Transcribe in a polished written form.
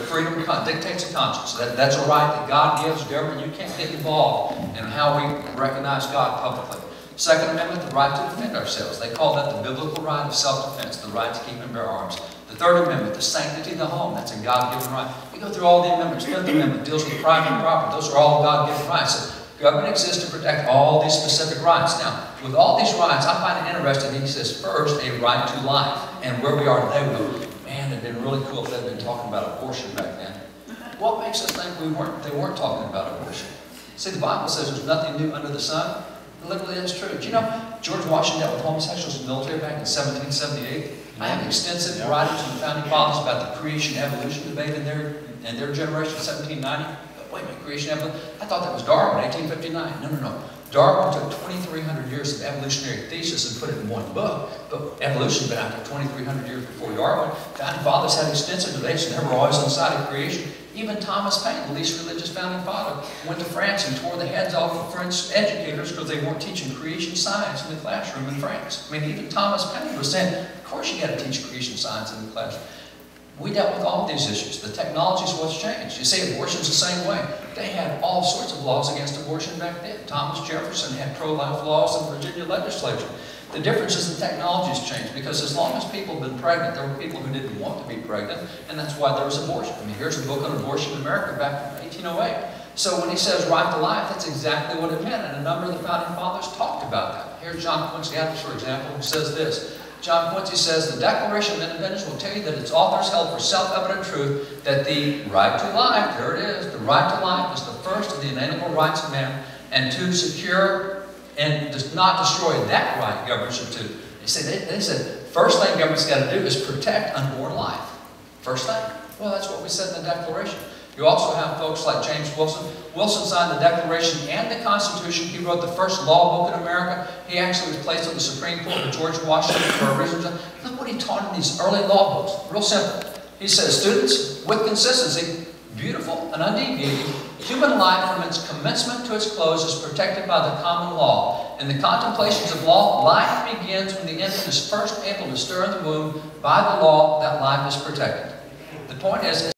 freedom dictates of conscience. That's a right that God gives government. You can't get involved in how we recognize God publicly. Second Amendment, the right to defend ourselves. They call that the biblical right of self-defense, the right to keep and bear arms. The Third Amendment, the sanctity of the home. That's a God-given right. You go through all the amendments. Fifth Amendment deals with private property. Those are all God-given rights. So government exists to protect all these specific rights. Now, with all these rights, I find it interesting. He says, first, a right to life. And where we are today, we go, man, it'd been really cool if they'd been talking about abortion back then. What makes us think they weren't talking about abortion? See, the Bible says there's nothing new under the sun. Literally, that's true. Do you know George Washington dealt with homosexuals in the military back in 1778? I have extensive writings from the founding fathers about the creation-evolution debate in their generation, 1790. But wait a minute, creation-evolution? I thought that was Darwin, 1859. No. Darwin took 2,300 years of evolutionary thesis and put it in one book. But evolution's been out there 2,300 years before Darwin. Founding fathers had extensive debates, and they were always on the side of creation. Even Thomas Paine, the least religious founding father, went to France and tore the heads off of French educators because they weren't teaching creation science in the classroom in France. I mean, even Thomas Paine was saying, of course you got to teach creation science in the classroom. We dealt with all of these issues. The technology is what's changed. You see, abortion's the same way. They had all sorts of laws against abortion back then. Thomas Jefferson had pro-life laws in the Virginia legislature. The difference is the technology's changed, because as long as people have been pregnant, there were people who didn't want to be pregnant, and that's why there was abortion. I mean, here's a book on abortion in America back in 1808. So when he says right to life, that's exactly what it meant, and a number of the founding fathers talked about that. Here's John Quincy Adams, for example, who says this. John Quincy says, the Declaration of Independence will tell you that its authors held for self-evident truth that the right to life, there it is, the right to life is the first of the inalienable rights of man, and to secure and does not destroy that right, government should too. They said, first thing government's got to do is protect unborn life. First thing. Well, that's what we said in the Declaration. You also have folks like James Wilson. Wilson signed the Declaration and the Constitution. He wrote the first law book in America. He actually was placed on the Supreme Court with George Washington for a reason. Look what he taught in these early law books. Real simple. He says, students, with consistency, beautiful and undeviating, human life from its commencement to its close is protected by the common law. In the contemplations of law, life begins when the infant is first able to stir in the womb. By the law, that life is protected. The point is,